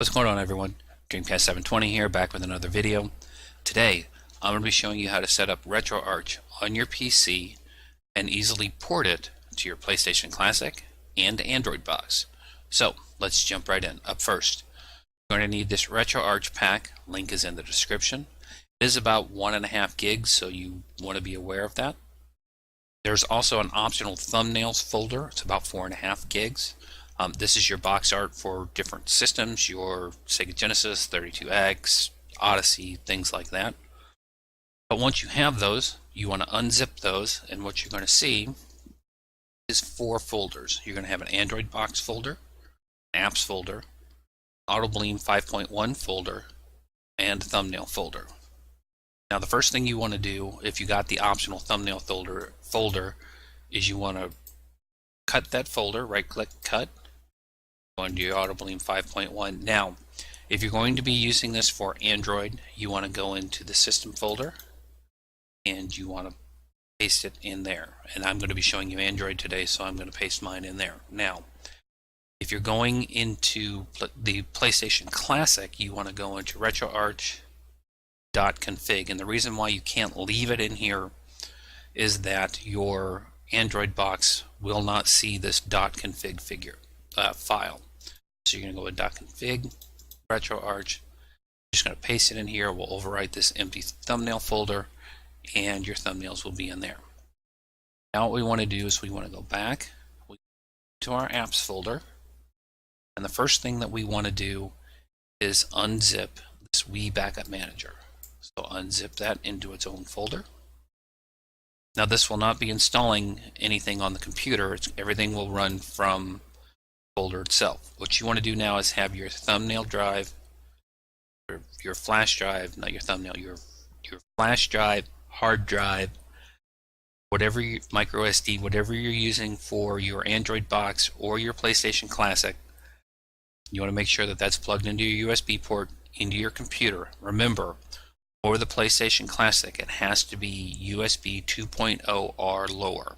What's going on, everyone? Dreamcast 720 here, back with another video. Today, I'm going to be showing you how to set up Retroarch on your PC and easily port it to your PlayStation Classic and Android box. So, let's jump right in. Up first, you're going to need this Retroarch pack. Link is in the description. It is about 1.5 gigs, so you want to be aware of that. There's also an optional thumbnails folder. It's about 4.5 gigs. This is your box art for different systems, your Sega Genesis, 32X, Odyssey, things like that. But once you have those, you want to unzip those, and what you're going to see is 4 folders. You're going to have an Android box folder, an apps folder, AutoBleem 5.1 folder, and thumbnail folder. Now the first thing you want to do, if you got the optional thumbnail folder, is you want to cut that folder, right-click, cut, go into your AutoBleem 5.1. Now, if you're going to be using this for Android, you want to go into the system folder, and you want to paste it in there. And I'm going to be showing you Android today, so I'm going to paste mine in there. Now, if you're going into the PlayStation Classic, you want to go into retroarch.config, and the reason why you can't leave it in here is that your Android box will not see this .config file. So you're going to go with .config, retroarch, just going to paste it in here. We'll overwrite this empty thumbnail folder, and your thumbnails will be in there. Now what we want to do is we want to go back to our apps folder, and the first thing that we want to do is unzip this Wii Backup Manager. So unzip that into its own folder. Now this will not be installing anything on the computer. Everything will run from the folder itself. What you want to do now is have your thumbnail drive, your flash drive, not your thumbnail, your flash drive, hard drive, whatever micro SD, whatever you're using for your Android box or your PlayStation Classic. You want to make sure that that's plugged into your USB port into your computer. Remember, for the PlayStation Classic, it has to be USB 2.0 or lower.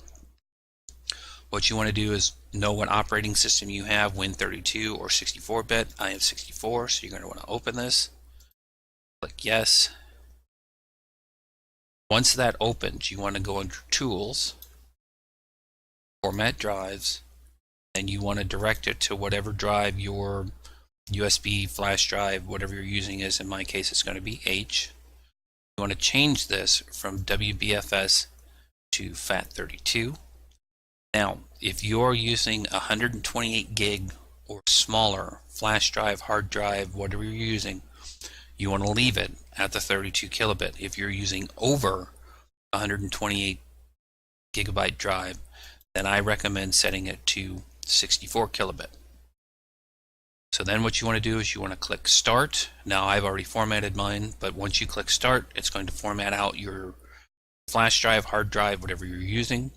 What you want to do is know what operating system you have, Win32 or 64-bit. I have 64, so you're going to want to open this. Click yes. Once that opens, you want to go into Tools, Format Drives, and you want to direct it to whatever drive your USB flash drive, whatever you're using is. In my case, it's going to be H. You want to change this from WBFS to FAT32. Now, if you're using 128 gig or smaller flash drive, hard drive, whatever you're using, you want to leave it at the 32 kilobit. If you're using over 128 gigabyte drive, then I recommend setting it to 64 kilobit. So then what you want to do is you want to click Start. Now I've already formatted mine, but once you click Start, it's going to format out your flash drive, hard drive, whatever you're using.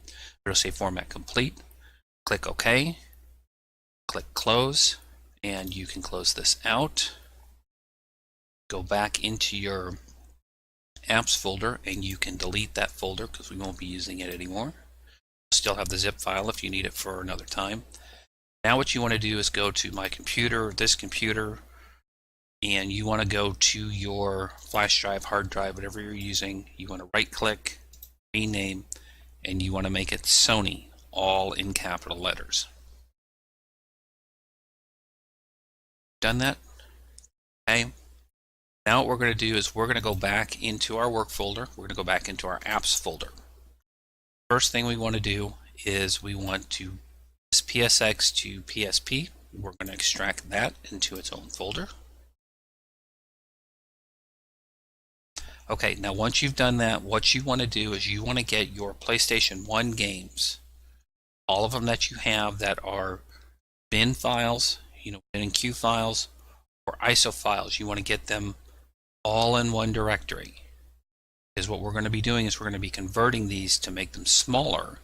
It'll say Format Complete. Click OK. Click Close, and you can close this out. Go back into your apps folder, and you can delete that folder because we won't be using it anymore. Still have the zip file if you need it for another time. Now what you want to do is go to my computer, this computer, and you want to go to your flash drive, hard drive, whatever you're using. You want to right click, rename, and you want to make it Sony, all in capital letters. Done that? Okay. Now what we're going to do is we're going to go back into our work folder. We're going to go back into our apps folder. First thing we want to do is we want to PSX to PSP. We're going to extract that into its own folder. Okay, now once you've done that, what you want to do is you want to get your PlayStation 1 games, all of them that you have that are bin files, bin and Q files, or ISO files. You want to get them all in one directory. Because what we're going to be doing is we're going to be converting these to make them smaller,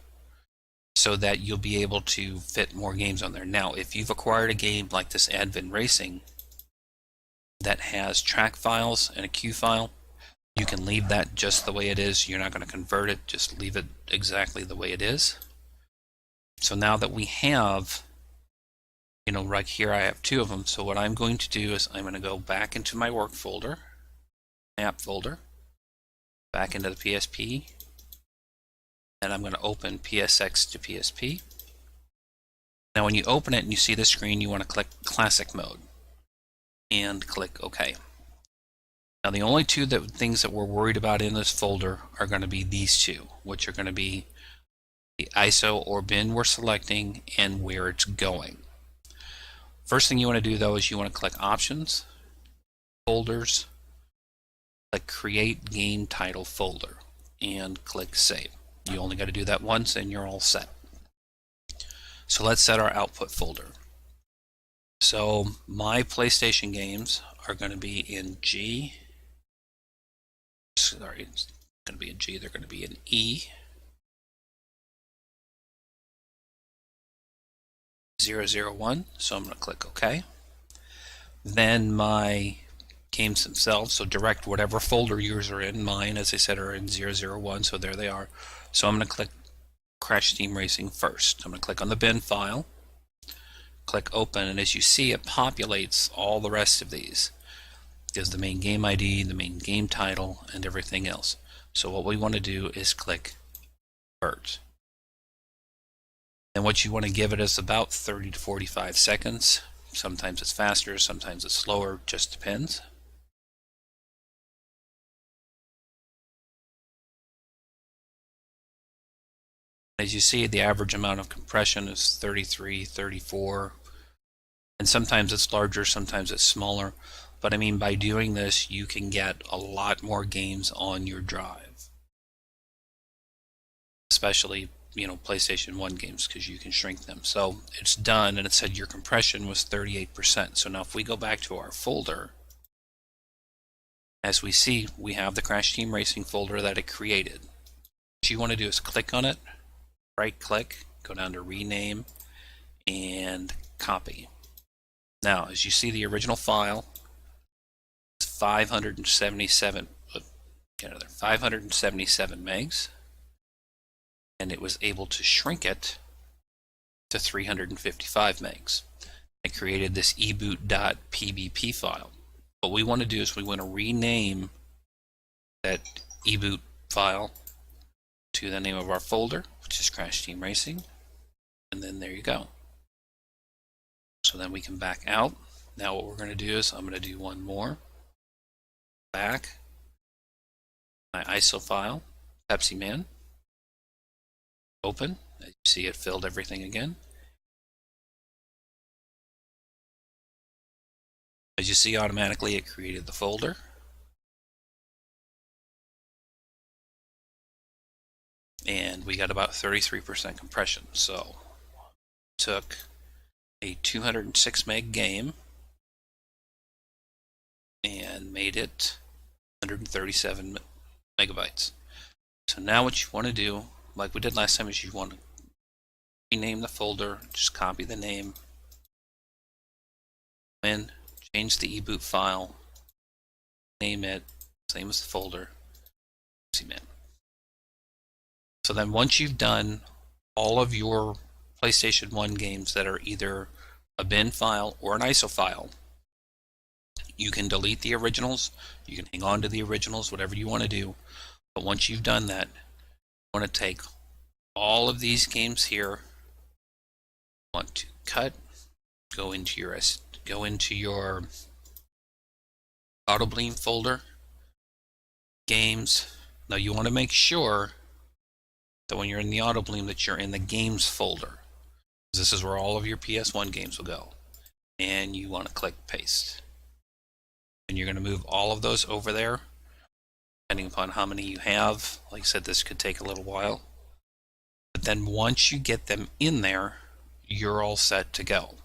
so that you'll be able to fit more games on there. Now, if you've acquired a game like this Advent Racing that has track files and a Q file, you can leave that just the way it is. You're not going to convert it, just leave it exactly the way it is. So now that we have right here I have two of them. So what I'm going to do is I'm going to go back into my work folder, app folder, back into the PSP, and I'm going to open PSX to PSP. Now when you open it and you see the screen, you want to click Classic Mode and click OK. Now the only two things that we're worried about in this folder are going to be these two, which are going to be the ISO or bin we're selecting and where it's going. First thing you want to do though is you want to click Options, Folders, click Create Game Title Folder, and click Save. You only got to do that once and you're all set. So let's set our output folder. So my PlayStation games are going to be in G. Sorry, it's going to be in G. They're going to be in E. 001. So I'm going to click OK. Then my games themselves, so direct whatever folder yours are in. Mine, as I said, are in 001, so there they are. So I'm going to click Crash Team Racing first. I'm going to click on the bin file, click Open, and as you see, it populates all the rest of these. It gives the main game ID, the main game title, and everything else. So what we want to do is click Convert. And what you want to give it is about 30 to 45 seconds. Sometimes it's faster, sometimes it's slower, just depends. As you see, the average amount of compression is 33, 34, and sometimes it's larger, sometimes it's smaller. But I mean, by doing this, you can get a lot more games on your drive. Especially, PlayStation 1 games, because you can shrink them. So it's done, and it said your compression was 38%. So now if we go back to our folder, as we see, we have the Crash Team Racing folder that it created. What you want to do is click on it, right click, go down to rename, and copy. Now, as you see, the original file is 577 megs, and it was able to shrink it to 355 megs. It created this eboot.pbp file. What we want to do is we want to rename that eboot file to the name of our folder, which is Crash Team Racing, and then there you go. So then we can back out. Now what we're going to do is I'm going to do one more. Back. My ISO file, Pepsi Man. Open. As you see, it filled everything again. As you see, automatically it created the folder. And we got about 33% compression. So took a 206 meg game and made it 137 megabytes. So now what you want to do, like we did last time, is you want to rename the folder, just copy the name, and change the eboot file, name it, same as the folder, Pepsi Man. So then once you've done all of your PlayStation 1 games that are either a bin file or an ISO file, you can delete the originals, you can hang on to the originals, whatever you want to do. But once you've done that, you want to take all of these games here, want to cut, go into your AutoBleem folder, games. Now you want to make sure that when you're in the AutoBleem that you're in the games folder. This is where all of your PS1 games will go. And you want to click paste. And you're going to move all of those over there, depending upon how many you have. Like I said, this could take a little while. But then once you get them in there, you're all set to go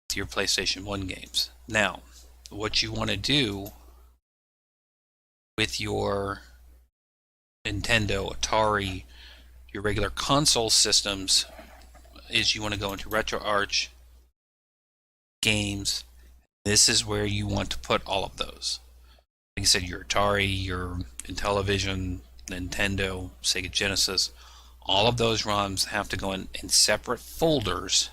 with your PlayStation 1 games. Now, what you want to do with your Nintendo, Atari, your regular console systems is you want to go into Retroarch, games. This is where you want to put all of those. Like I said, your Atari, your Intellivision, Nintendo, Sega Genesis, all of those ROMs have to go in separate folders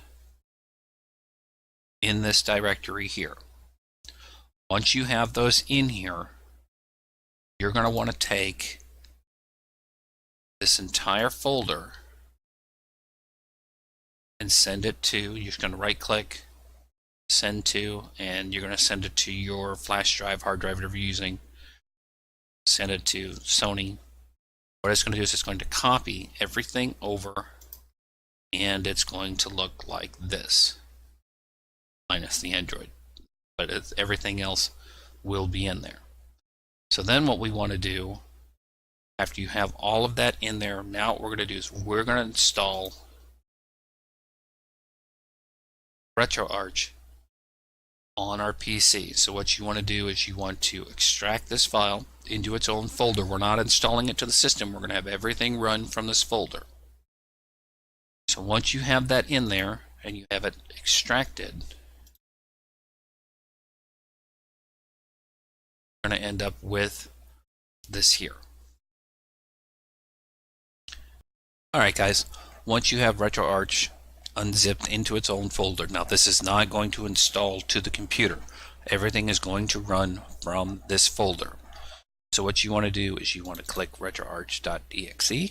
in this directory here. Once you have those in here, you're going to want to take this entire folder and send it to, you're just going to right click, send to, and you're going to send it to your flash drive, hard drive, whatever you're using. Send it to Sony. What it's going to do is it's going to copy everything over, and it's going to look like this, minus the Android, but everything else will be in there. So then what we want to do, after you have all of that in there, now what we're going to do is we're going to install Retroarch on our PC. So what you want to do is you want to extract this file into its own folder. We're not installing it to the system. We're going to have everything run from this folder. So once you have that in there and you have it extracted, you're going to end up with this here. Alright guys, once you have Retroarch unzipped into its own folder, now this is not going to install to the computer. Everything is going to run from this folder. So what you want to do is you want to click retroarch.exe,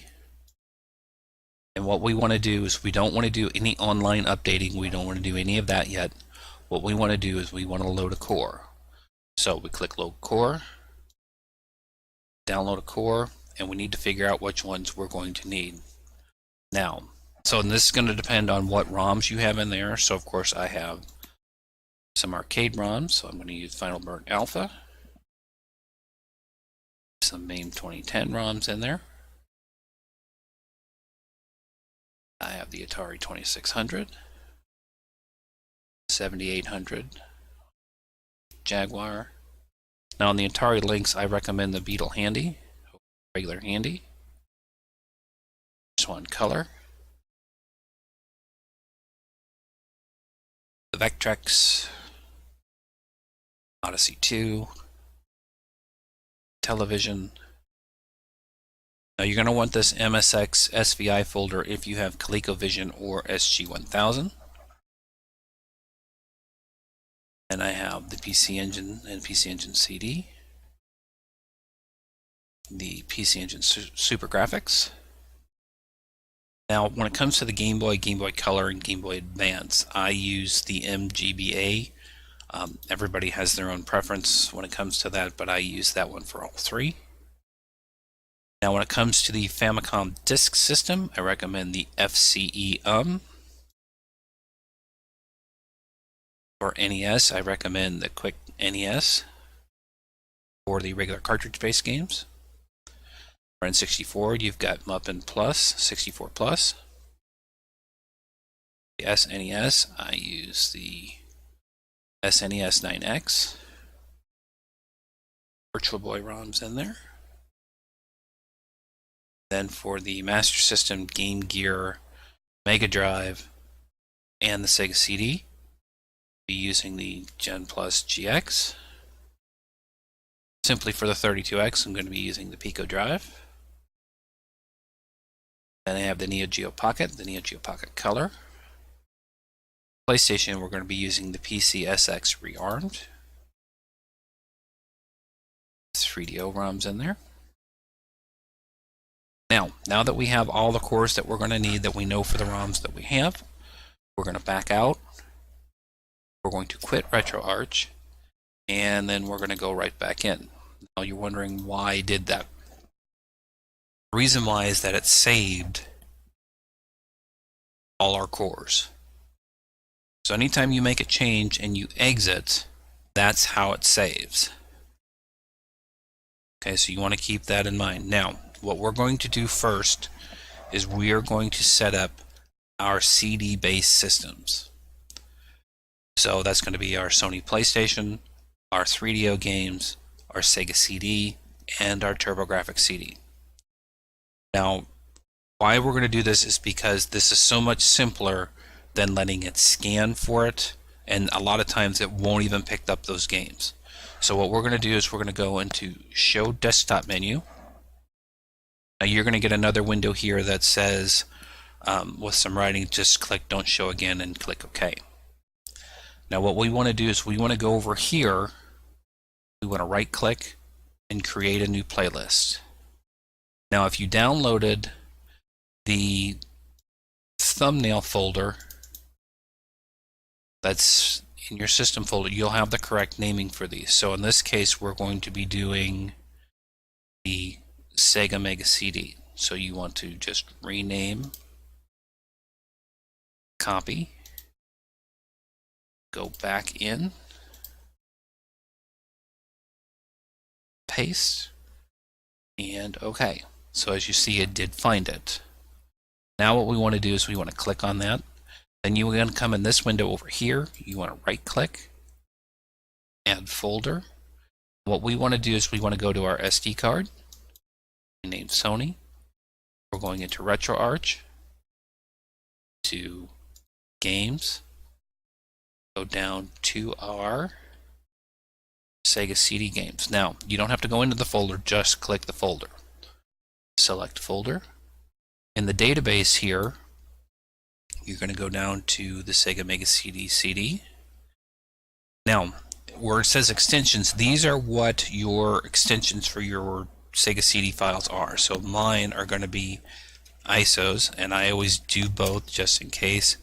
and what we want to do is we don't want to do any online updating. We don't want to do any of that yet. What we want to do is we want to load a core. So we click load core, download a core, and we need to figure out which ones we're going to need. Now, so this is going to depend on what ROMs you have in there. So of course I have some arcade ROMs, so I'm going to use Final Burn Alpha. Some MAME 2010 ROMs in there. I have the Atari 2600, 7800, Jaguar. Now on the Atari Lynx, I recommend the Beetle Handy, regular Handy. Swan Color. The Vectrex, Odyssey 2, Television. Now you're going to want this MSX SVI folder if you have ColecoVision or SG-1000. And I have the PC Engine and PC Engine CD, the PC Engine Super Graphics. Now when it comes to the Game Boy, Game Boy Color, and Game Boy Advance, I use the MGBA. Everybody has their own preference when it comes to that, but I use that one for all three. Now when it comes to the Famicom Disk System, I recommend the FCE For NES, I recommend the Quick NES for the regular cartridge-based games. For N64, you've got Muppin Plus, 64 Plus. The SNES, I use the SNES 9X. Virtual Boy ROMs in there. Then for the Master System, Game Gear, Mega Drive, and the Sega CD, be using the Gen Plus GX. Simply for the 32X, I'm going to be using the Pico Drive. Then I have the Neo Geo Pocket, the Neo Geo Pocket Color. PlayStation, we're going to be using the PC-SX Rearmed. 3DO ROMs in there. Now that we have all the cores that we're going to need that we know for the ROMs that we have, we're going to back out. We're going to quit Retroarch, and then we're going to go right back in. Now you're wondering why I did that. The reason why is that it saved all our cores. So anytime you make a change and you exit, that's how it saves. Okay, so you want to keep that in mind. Now, what we're going to do first is we are going to set up our CD-based systems. So that's going to be our Sony PlayStation, our 3DO games, our Sega CD, and our TurboGrafx CD. Now, why we're going to do this is because this is so much simpler than letting it scan for it, and a lot of times it won't even pick up those games. So what we're going to do is we're going to go into Show Desktop menu. Now you're going to get another window here that says, with some writing, just click Don't Show Again and click OK. Now what we want to do is we want to go over here. We want to right click and create a new playlist. Now if you downloaded the thumbnail folder that's in your system folder, you'll have the correct naming for these. So in this case, we're going to be doing the Sega Mega CD. So you want to just rename, copy, go back in, paste, and OK. So as you see, it did find it. Now what we want to do is we want to click on that. Then you're going to come in this window over here. You want to right click, add folder. What we want to do is we want to go to our SD card, name Sony. We're going into Retroarch, to games, go down to our Sega CD games. Now, you don't have to go into the folder, just click the folder. Select folder. In the database here, you're going to go down to the Sega Mega CD. Now, where it says extensions, these are what your extensions for your Sega CD files are. So mine are going to be ISOs, and I always do both just in case.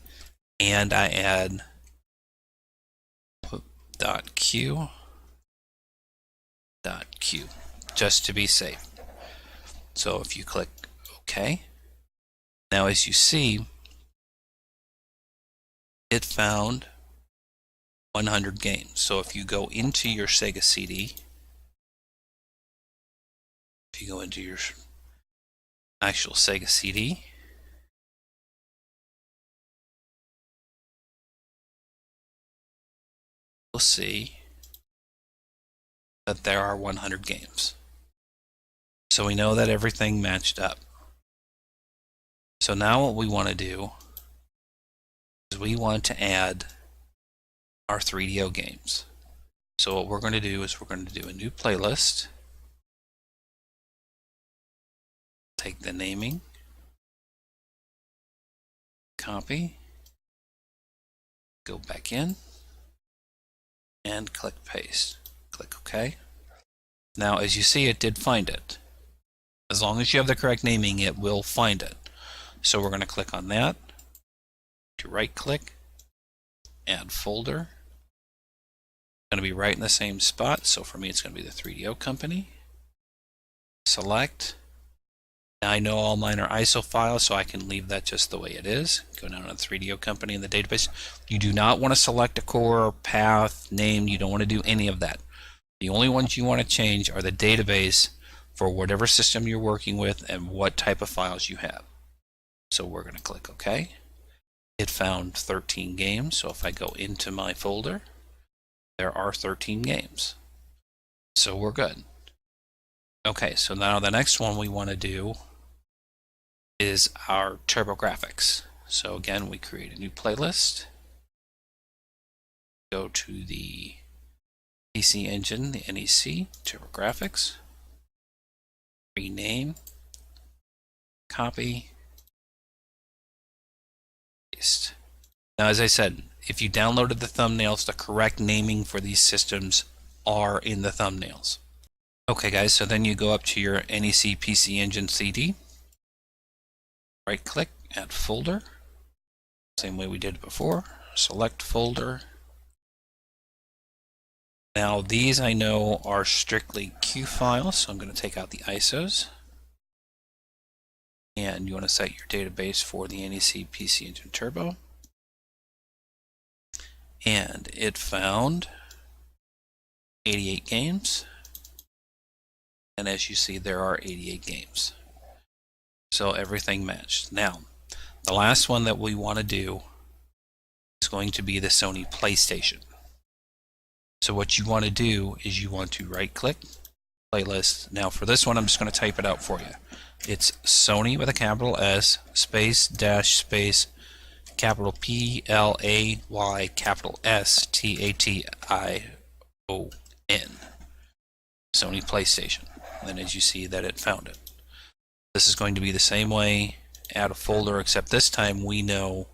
And I add .q just to be safe. So if you click OK, now as you see, it found 100 games. So if you go into your Sega CD, if you go into your actual Sega CD, you'll see that there are 100 games. So we know that everything matched up. So now what we want to do is we want to add our 3DO games. So what we're going to do is we're going to do a new playlist. Take the naming, copy, go back in, and click paste. Click OK. Now as you see, it did find it. As long as you have the correct naming, it will find it. So we're going to click on that, to right click, add folder. It's going to be right in the same spot. So for me, it's going to be the 3DO company. Select. Now I know all mine are ISO files, so I can leave that just the way it is. Go down to 3DO company in the database. You do not want to select a core, path, name. You don't want to do any of that. The only ones you want to change are the database for whatever system you're working with and what type of files you have. So we're going to click OK. It found 13 games. So if I go into my folder, there are 13 games. So we're good. Okay, so now the next one we want to do is our TurboGrafx. So again, we create a new playlist. Go to the PC Engine, the NEC, TurboGrafx. Rename, copy, paste. Now as I said, if you downloaded the thumbnails, the correct naming for these systems are in the thumbnails. Okay guys, so then you go up to your NEC PC Engine CD, right click, add folder, same way we did before, select folder. Now these I know are strictly Q files, so I'm going to take out the ISOs. And you want to set your database for the NEC PC Engine Turbo. And it found 88 games. And as you see, there are 88 games. So everything matched. Now, the last one that we want to do is going to be the Sony PlayStation. So what you want to do is you want to right click, playlist. Now for this one, I'm just going to type it out for you. It's Sony with a capital S, space, dash, space, capital P-L-A-Y, capital S-T-A-T-I-O-N. Sony PlayStation. And then as you see that it found it. This is going to be the same way, add a folder, except this time we know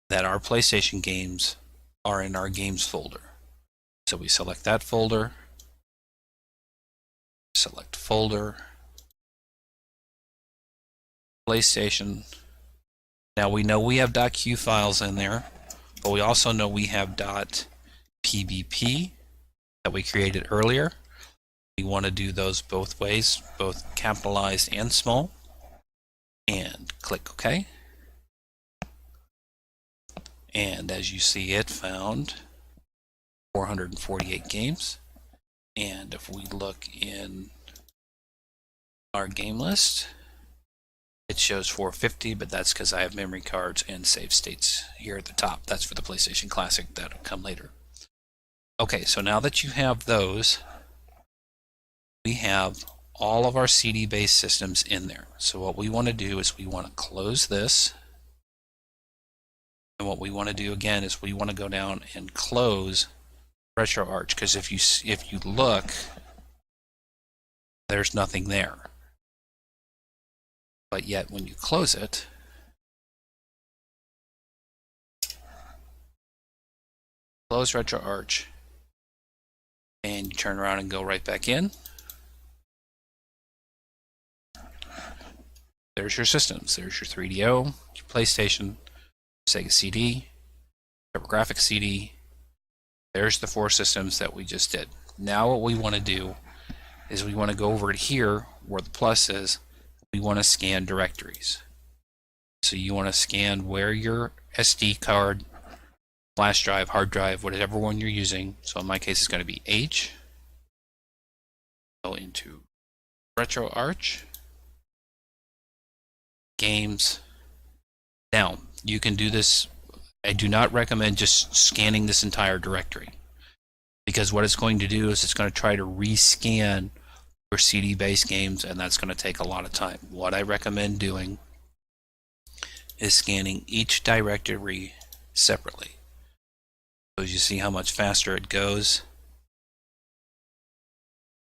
that our PlayStation games are in our games folder. So we select that folder, select folder, PlayStation. Now we know we have .q files in there, but we also know we have .pbp that we created earlier. We want to do those both ways, both capitalized and small. And click OK. And as you see, it found 448 games. And if we look in our game list, it shows 450, but that's because I have memory cards and save states here at the top. That's for the PlayStation Classic. That'll come later. Okay, so now that you have those, we have all of our CD-based systems in there. So what we want to do is we want to close this. And what we want to do again is we want to go down and close Retroarch, because if you look, there's nothing there. But yet when you close it, close Retroarch, and you turn around and go right back in, there's your systems. There's your 3DO, your PlayStation, Sega CD, TurboGrafx CD. There's the 4 systems that we just did. Now what we want to do is we want to go over to here where the plus is. We want to scan directories. So you want to scan where your SD card, flash drive, hard drive, whatever one you're using. So in my case, it's going to be H. Go into Retroarch, games. Now, you can do this. I do not recommend just scanning this entire directory, because what it's going to do is it's going to try to rescan your CD-based games, and that's going to take a lot of time. What I recommend doing is scanning each directory separately. So as you see how much faster it goes.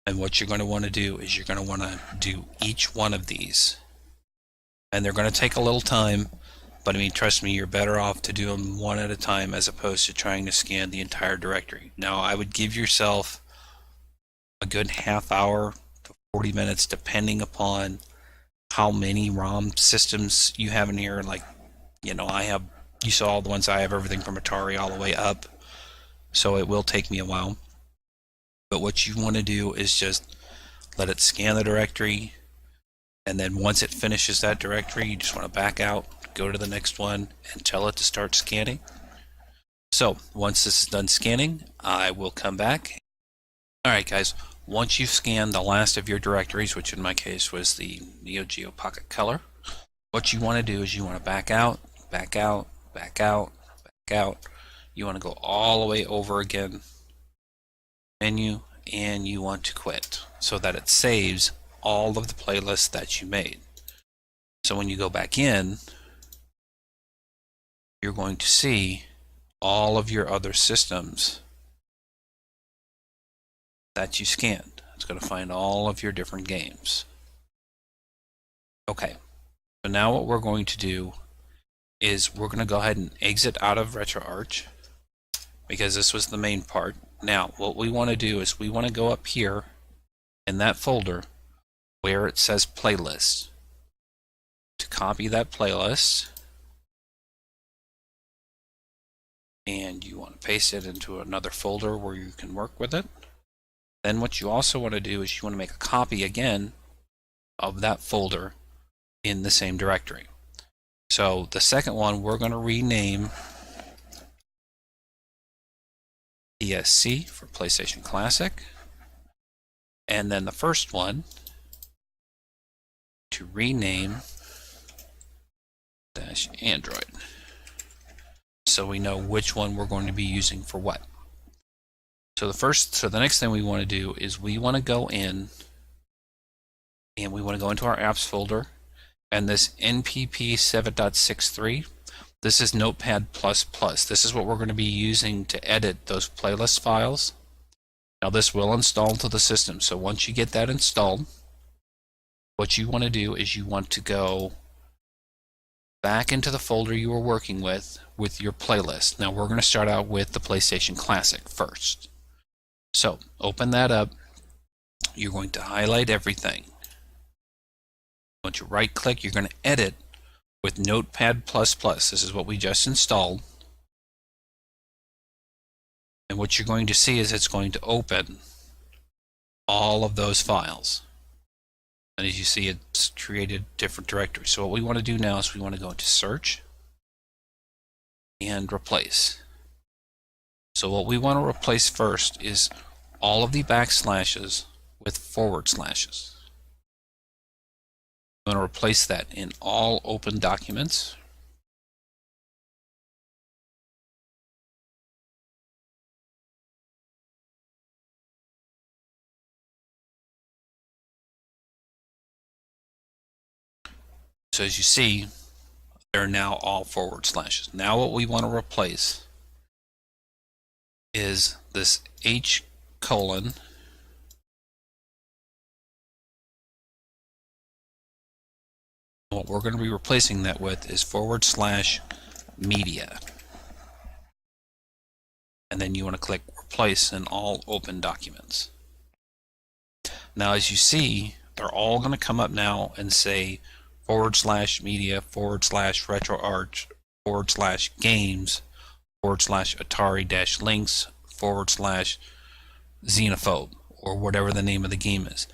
And what you're going to want to do is you're going to want to do each one of these. And they're going to take a little time, but I mean, trust me, you're better off to do them one at a time as opposed to trying to scan the entire directory. Now, I would give yourself a good half hour to 40 minutes, depending upon how many ROM systems you have in here. Like, you know, you saw all the ones I have, everything from Atari all the way up. So it will take me a while. But what you want to do is just let it scan the directory. And then once it finishes that directory, you just want to back out, go to the next one, and tell it to start scanning. So once this is done scanning, I will come back. Alright guys, once you've scanned the last of your directories, which in my case was the Neo Geo Pocket Color, what you want to do is you want to back out, back out, back out, back out. You want to go all the way over again, menu, and you want to quit so that it saves all of the playlists that you made. So when you go back in, you're going to see all of your other systems that you scanned. It's going to find all of your different games. Okay, so now what we're going to do is we're going to go ahead and exit out of Retroarch, because this was the main part. Now what we want to do is we want to go up here in that folder where it says playlist, to copy that playlist, and you want to paste it into another folder where you can work with it. Then what you also want to do is you want to make a copy again of that folder in the same directory. So the second one we're going to rename PSC for PlayStation Classic, and then the first one to rename -Android, so we know which one we're going to be using for what. So the next thing we want to do is we want to go in and we want to go into our apps folder, and this NPP 7.63, this is Notepad++. This is what we're going to be using to edit those playlist files. Now this will install to the system, so once you get that installed, what you want to do is you want to go back into the folder you were working with your playlist. Now we're going to start out with the PlayStation Classic first. So open that up. You're going to highlight everything. Once you right click, you're going to edit with Notepad++. This is what we just installed. And what you're going to see is it's going to open all of those files. And as you see, it's created different directories. So what we want to do now is we want to go into Search and Replace. So what we want to replace first is all of the backslashes with forward slashes. I'm going to replace that in all open documents. So as you see, they're now all forward slashes. Now what we want to replace is this H colon what we're going to be replacing that with is /media. And then you want to click replace in all open documents. Now as you see, they're all going to come up now and say /media /retroarch /games /atari-links /xenophobe, or whatever the name of the game is.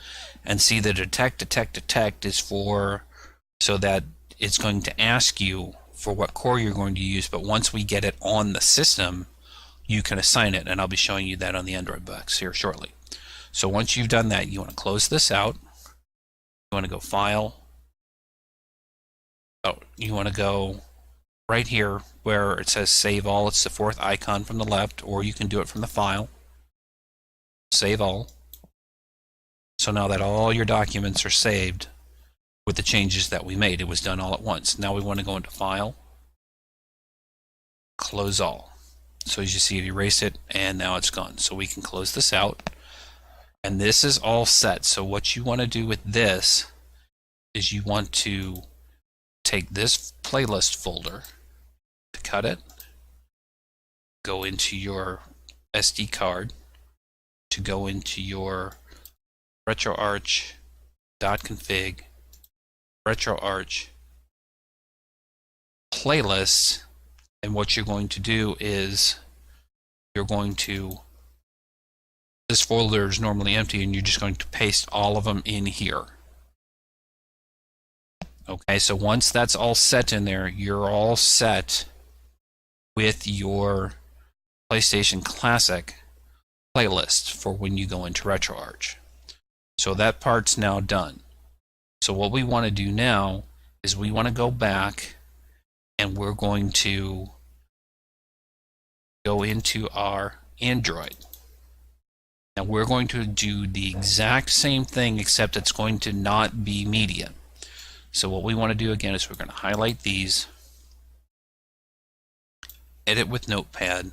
And see, the detect is for so that it's going to ask you for what core you're going to use, but once we get it on the system, you can assign it, and I'll be showing you that on the Android box here shortly. So once you've done that, you want to close this out. You want to go File. Oh, you want to go right here where it says Save All. It's the fourth icon from the left, or you can do it from the File. Save All. So now that all your documents are saved with the changes that we made, it was done all at once. Now we want to go into File, Close All. So as you see, it erased it, and now it's gone. So we can close this out, and this is all set. So what you want to do with this is you want to take this playlist folder, to cut it, go into your SD card, to go into your retroarch.config, retroarch playlists, and what you're going to do is you're going to, this folder is normally empty, and you're just going to paste all of them in here. Okay, so once that's all set in there, you're all set with your PlayStation Classic playlist for when you go into RetroArch. So that part's now done. So what we want to do now is we want to go back, and we're going to go into our Android. Now we're going to do the exact same thing, except it's going to not be media. So what we want to do again is we're going to highlight these, edit with Notepad,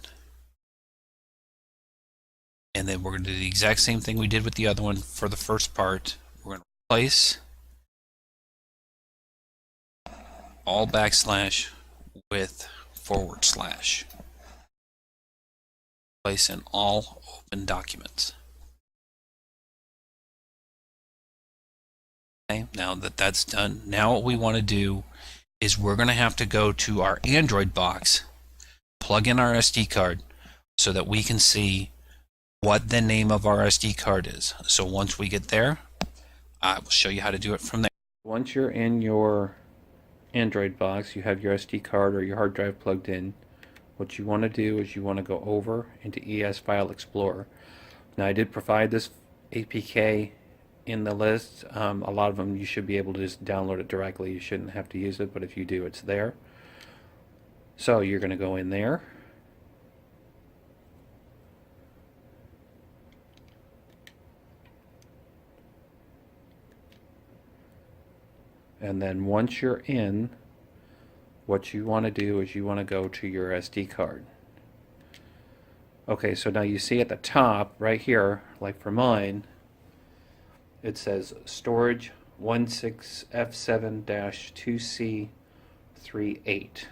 and then we're going to do the exact same thing we did with the other one for the first part. We're going to replace all backslash with /. Place in all open documents. Okay, now that that's done, now what we want to do is we're going to have to go to our Android box, plug in our SD card, so that we can see what the name of our SD card is. So once we get there, I will show you how to do it from there. Once you're in your Android box, you have your SD card or your hard drive plugged in. What you want to do is you want to go over into ES File Explorer. Now I did provide this APK in the list. A lot of them you should be able to just download it directly. You shouldn't have to use it, but if you do, it's there. So you're going to go in there. And then once you're in, what you want to do is you want to go to your SD card. Okay, so now you see at the top right here, like for mine, it says storage 16F7-2C 2638.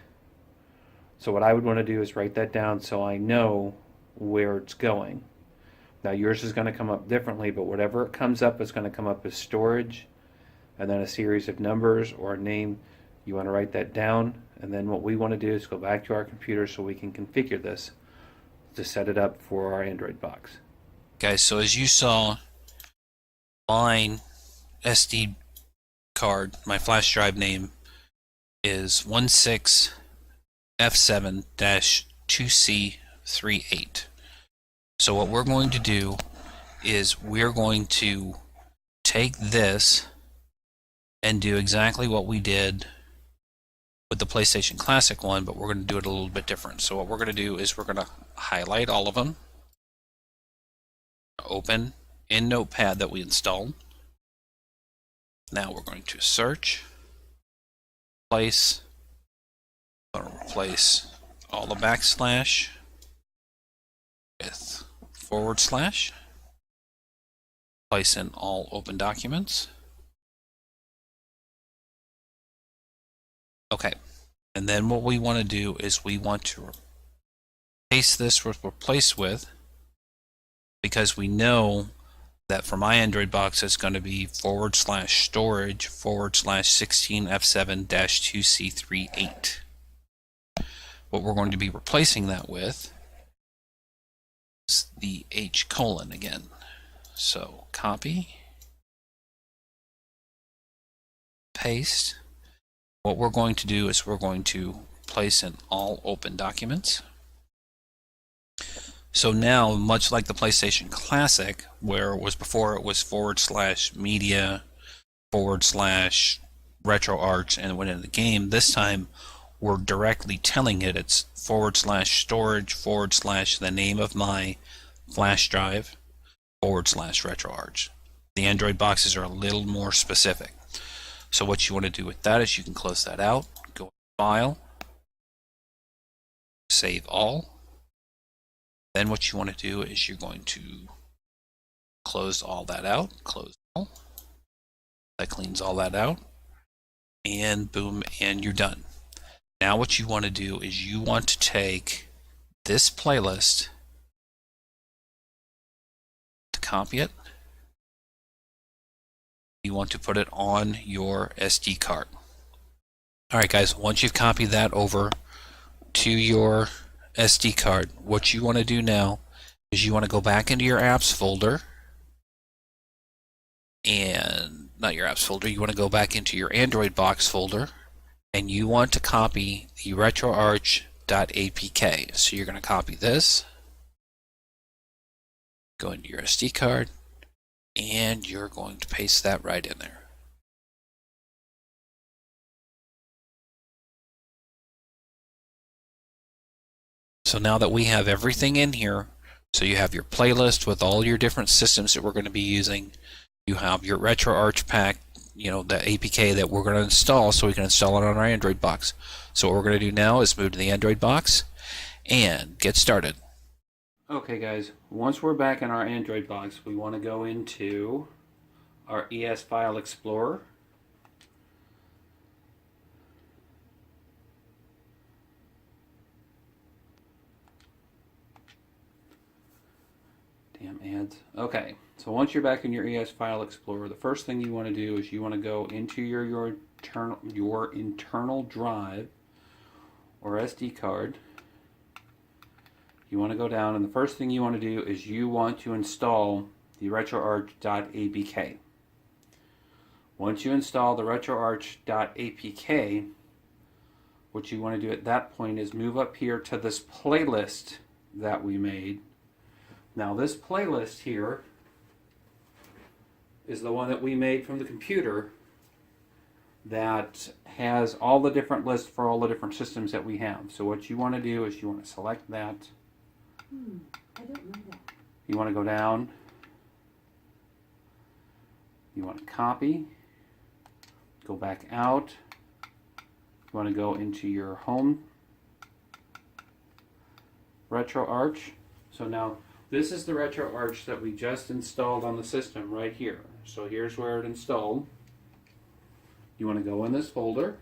So what I would want to do is write that down so I know where it's going. Now yours is going to come up differently, but whatever it comes up is going to come up as storage, and then a series of numbers or a name. You want to write that down, and then what we want to do is go back to our computer so we can configure this to set it up for our Android box. Guys, so as you saw, mine SD card, my flash drive name is 16F7-2C38. So what we're going to do is we're going to take this and do exactly what we did with the PlayStation Classic one, but we're going to do it a little bit different. So what we're going to do is we're going to highlight all of them, open in Notepad that we installed. Now we're going to search, replace all the backslash with /, place in all open documents. Okay, and then what we want to do is we want to paste this with replace with, because we know that for my Android box it's going to be / storage / 16F7-2C38. What we're going to be replacing that with is the H colon again. So copy, paste. What we're going to do is we're going to place in all open documents. So now, much like the PlayStation Classic, where it was before, it was / media / Retroarch and it went into the game, this time we're directly telling it it's / storage / the name of my flash drive / Retroarch. The Android boxes are a little more specific. So what you want to do with that is you can close that out, go to File, save all. Then what you want to do is you're going to close all that out, close all. That cleans all that out, and boom, and you're done. Now what you want to do is you want to take this playlist, to copy it. You want to put it on your SD card. Alright guys, once you've copied that over to your SD card, what you want to do now is you want to go back into your apps folder, and not your apps folder, you want to go back into your Android box folder, and you want to copy the retroarch.apk. So you're going to copy this, go into your SD card, and you're going to paste that right in there. So now that we have everything in here, so you have your playlist with all your different systems that we're going to be using, you have your Retroarch pack, the APK that we're going to install so we can install it on our Android box. So what we're going to do now is move to the Android box and get started. Okay guys, once we're back in our Android box, we want to go into our ES File Explorer. Damn ads. Okay, so once you're back in your ES File Explorer, the first thing you want to do is you want to go into your internal drive or SD card. You want to go down, and the first thing you want to do is you want to install the retroarch.apk. Once you install the retroarch.apk, what you want to do at that point is move up here to this playlist that we made. Now this playlist here is the one that we made from the computer that has all the different lists for all the different systems that we have. So what you want to do is you want to select that. I don't know that. You want to go down. You want to copy. Go back out. You want to go into your home RetroArch. So now this is the RetroArch that we just installed on the system right here. So here's where it installed. You want to go in this folder.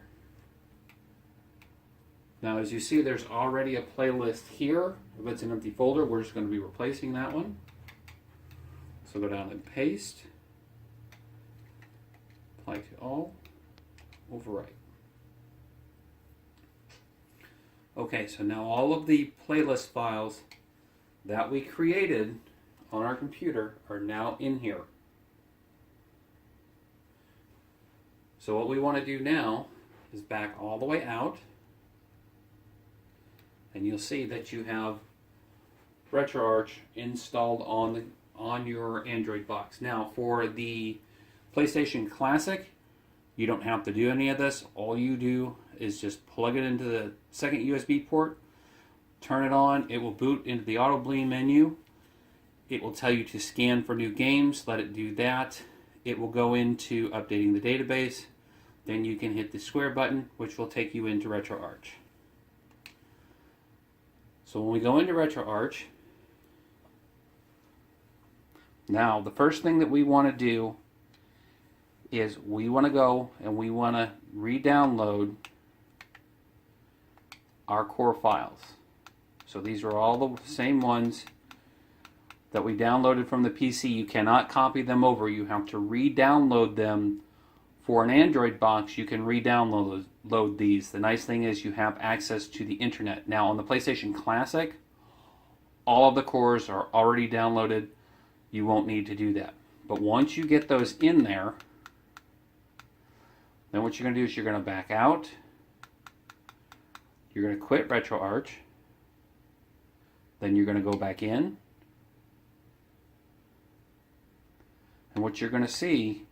Now, as you see, there's already a playlist here. If it's an empty folder, we're just going to be replacing that one. So go down and paste, apply to all, overwrite. Okay, so now all of the playlist files that we created on our computer are now in here. So what we want to do now is back all the way out, and you'll see that you have Retroarch installed on your Android box. Now, for the PlayStation Classic, you don't have to do any of this. All you do is just plug it into the second USB port, turn it on, it will boot into the Auto Bleed menu. It will tell you to scan for new games, let it do that. It will go into updating the database. Then you can hit the square button, which will take you into Retroarch. So when we go into Retroarch, now the first thing that we want to do is we want to go and we want to re-download our core files. So these are all the same ones that we downloaded from the PC. You cannot copy them over. You have to re-download them. For an Android box, you can re-download these. The nice thing is you have access to the internet. Now on the PlayStation Classic, all of the cores are already downloaded. You won't need to do that. But once you get those in there, then what you're going to do is you're going to back out. You're going to quit Retroarch. Then you're going to go back in. And what you're going to see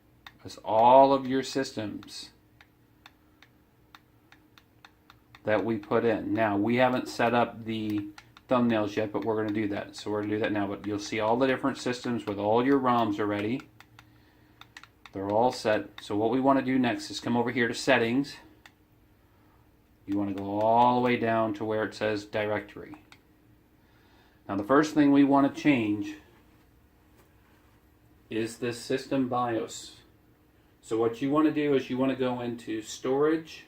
is all of your systems that we put in. Now, we haven't set up the thumbnails yet, but we're going to do that. So we're going to do that now. But you'll see all the different systems with all your ROMs already. They're all set. So what we want to do next is come over here to Settings. You want to go all the way down to where it says Directory. Now, the first thing we want to change is this System BIOS. So what you want to do is you want to go into Storage,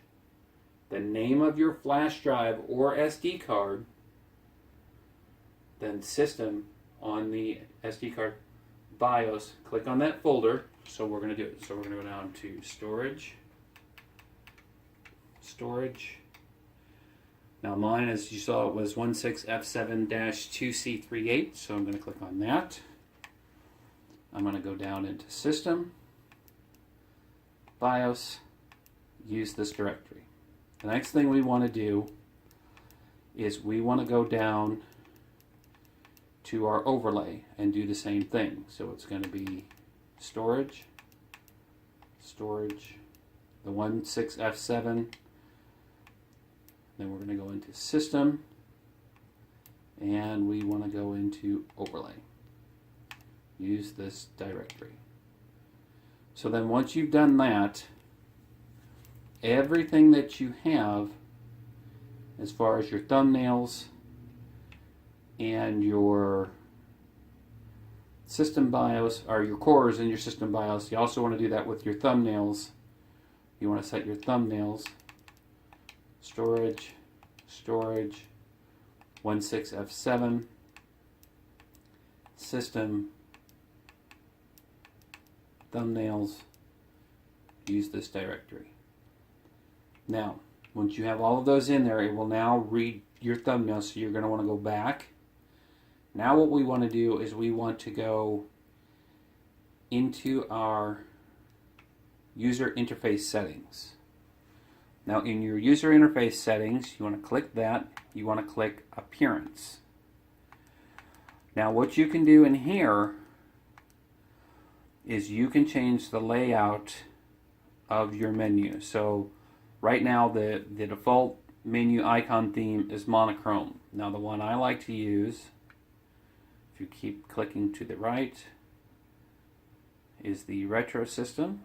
the name of your flash drive or SD card, then System on the SD card, BIOS. Click on that folder. So we're going to do it. So we're going to go down to Storage. Now mine, as you saw, it was 16F7-2C38. So I'm going to click on that. I'm going to go down into System, BIOS, use this directory. The next thing we want to do is we want to go down to our overlay and do the same thing. So it's going to be storage, the 16F7, then we're going to go into System, and we want to go into Overlay. Use this directory. So then once you've done that, everything that you have as far as your thumbnails and your System BIOS, or your cores in your System BIOS, you also want to do that with your thumbnails. You want to set your thumbnails, storage, 16F7, System, thumbnails, use this directory. Now, once you have all of those in there, it will now read your thumbnails, so you're going to want to go back. Now what we want to do is we want to go into our user interface settings. Now in your user interface settings, you want to click that. You want to click Appearance. Now what you can do in here is you can change the layout of your menu. So right now the default menu icon theme is monochrome. Now the one I like to use, if you keep clicking to the right, is the retro system.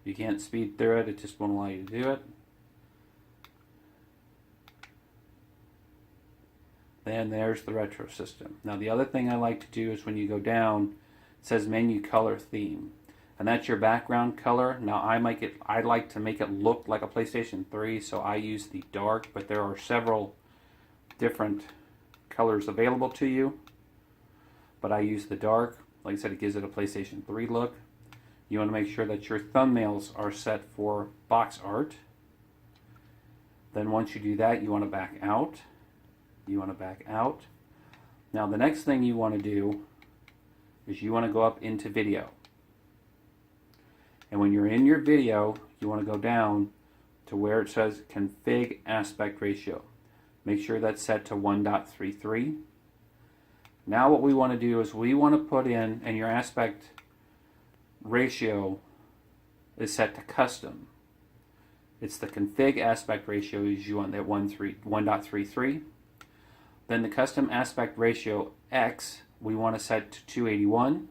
You can't speed through it, it just won't allow you to do it. Then there's the retro system. Now the other thing I like to do is when you go down, it says menu color theme. and that's your background color. Now I like to make it look like a PlayStation 3, so I use the dark, but there are several different colors available to you. But I use the dark. Like I said, it gives it a PlayStation 3 look. You want to make sure that your thumbnails are set for box art. Then once you do that, you want to back out. Now the next thing you want to do is you want to go up into video. And when you're in your video, you want to go down to where it says config aspect ratio. Make sure that's set to 1.33. Now what we want to do is we want to put in, and your aspect ratio is set to custom. It's the config aspect ratio is you want that 1.33. Then the custom aspect ratio X we want to set to 281.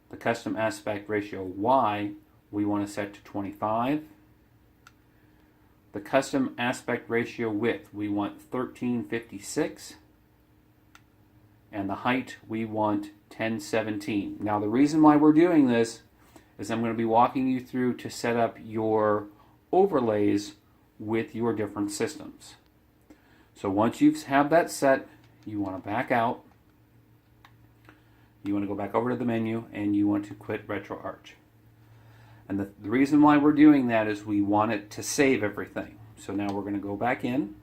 The custom aspect ratio Y we want to set to 25. The custom aspect ratio width we want 1356. And the height we want 1017. Now the reason why we're doing this is I'm going to be walking you through to set up your overlays with your different systems. So once you have that set, you want to back out. You want to go back over to the menu and you want to quit Retroarch. And the reason why we're doing that is we want it to save everything. So now we're going to go back in.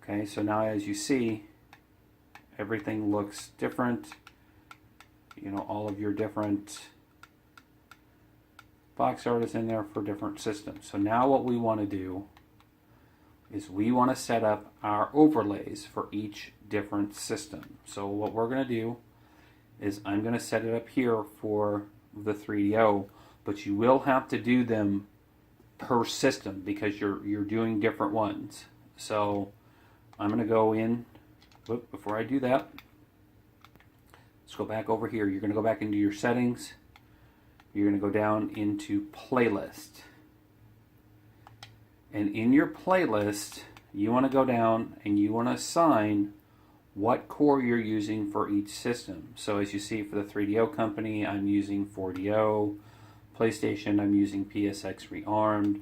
Okay, so now as you see, everything looks different. You know, all of your different box art is in there for different systems. So now what we want to do is we want to set up our overlays for each different system. So what we're going to do is I'm going to set it up here for the 3DO, but you will have to do them per system because you're doing different ones. So I'm going to go in, before I do that, let's go back over here. You're going to go back into your settings. You're going to go down into playlist. And in your playlist, you want to go down and you want to assign what core you're using for each system. So as you see for the 3DO company, I'm using 4DO. PlayStation, I'm using PSX Rearmed.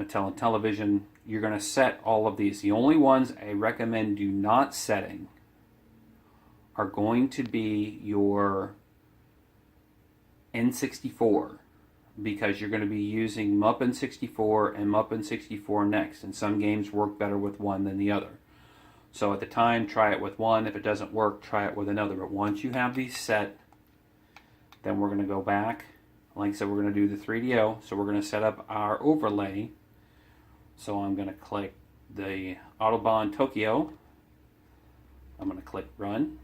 Mattel and Television, you're going to set all of these. The only ones I recommend do not setting are going to be your N64, because you're going to be using Muppin 64 and Muppin 64 next, and some games work better with one than the other. So at the time, try it with one. If it doesn't work, try it with another. But once you have these set, then we're going to go back. Like I said, we're going to do the 3DO, so we're going to set up our overlay. So I'm going to click the Autobahn Tokyo. I'm going to click Run.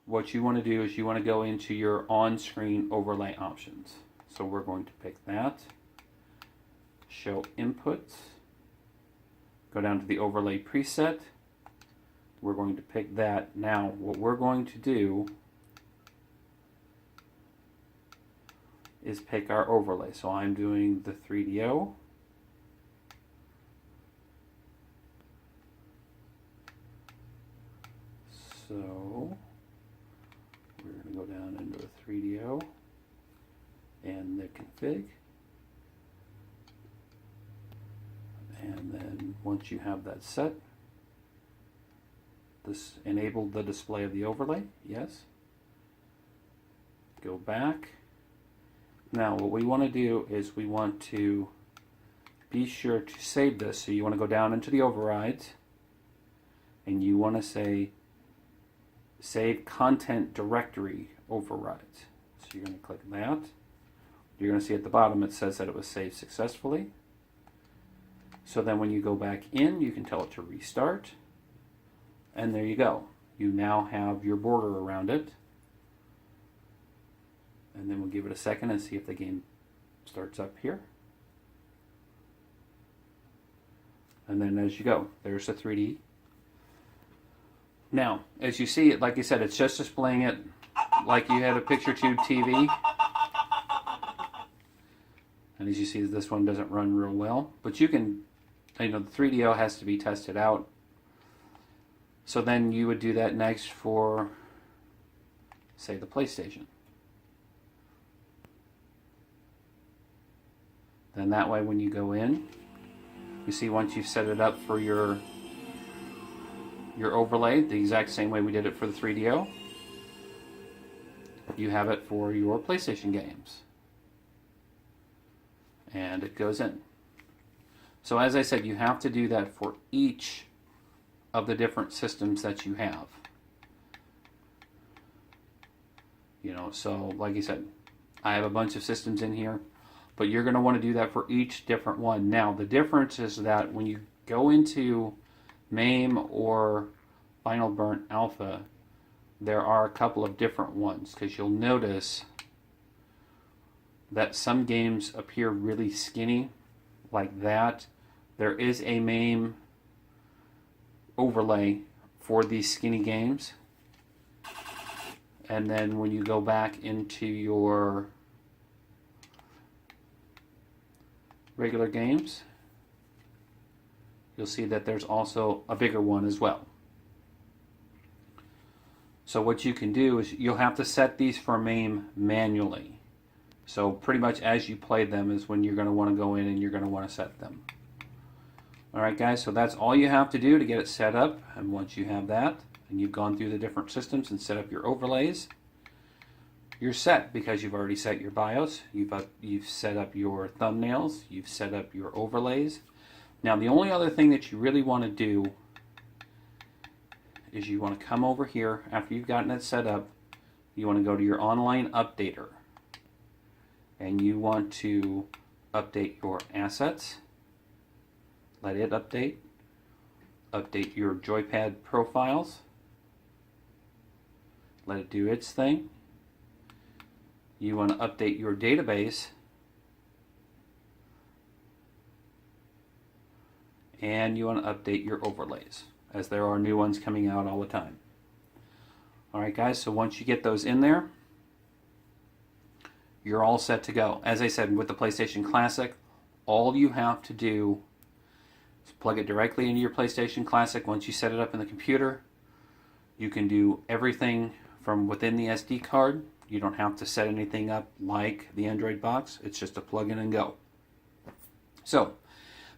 What you want to do is you want to go into your on-screen overlay options. So we're going to pick that. Show inputs. Go down to the overlay preset. We're going to pick that. Now what we're going to do is pick our overlay. So I'm doing the 3DO. So we're going to go down into the 3DO and the config. And then once you have that set, this enable the display of the overlay. Yes. Go back. Now what we want to do is we want to be sure to save this. So you want to go down into the overrides and you want to say Save Content Directory Overrides. So you're going to click that. You're going to see at the bottom it says that it was saved successfully. So then when you go back in, you can tell it to restart. And there you go. You now have your border around it. And then we'll give it a second and see if the game starts up here. And then as you go, there's the 3D. Now, as you see it, like I said, it's just displaying it like you had a picture tube TV. And as you see, this one doesn't run real well. But you can, the 3DO has to be tested out. So then you would do that next for, say, the PlayStation. Then that way when you go in, you see once you've set it up for your overlay, the exact same way we did it for the 3DO, you have it for your PlayStation games. And it goes in. So as I said, you have to do that for each of the different systems that you have. So like I said, I have a bunch of systems in here, but you're going to want to do that for each different one. Now, the difference is that when you go into MAME or Final Burnt Alpha, there are a couple of different ones, because you'll notice that some games appear really skinny, like that. There is a MAME overlay for these skinny games. And then when you go back into your regular games, you'll see that there's also a bigger one as well. So what you can do is you'll have to set these for MAME manually. So pretty much as you play them is when you're going to want to go in and you're going to want to set them. Alright guys, so that's all you have to do to get it set up. And once you have that, and you've gone through the different systems and set up your overlays, you're set, because you've already set your BIOS, you've set up your thumbnails, you've set up your overlays. Now the only other thing that you really want to do is you want to come over here after you've gotten it set up. You want to go to your online updater, and you want to update your assets. Let it update your joypad profiles, let it do its thing. You want to update your database, and you want to update your overlays, as there are new ones coming out all the time. Alright guys, so once you get those in there, you're all set to go. As I said, with the PlayStation Classic, all you have to do is plug it directly into your PlayStation Classic. Once you set it up in the computer, you can do everything from within the SD card. You don't have to set anything up like the Android box. It's just a plug in and go. So,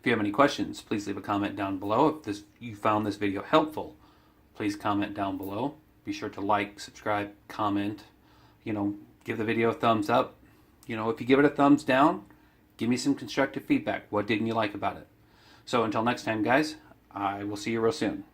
if you have any questions, please leave a comment down below. If you found this video helpful, please comment down below. Be sure to like, subscribe, comment. Give the video a thumbs up. If you give it a thumbs down, give me some constructive feedback. What didn't you like about it? So until next time, guys, I will see you real soon.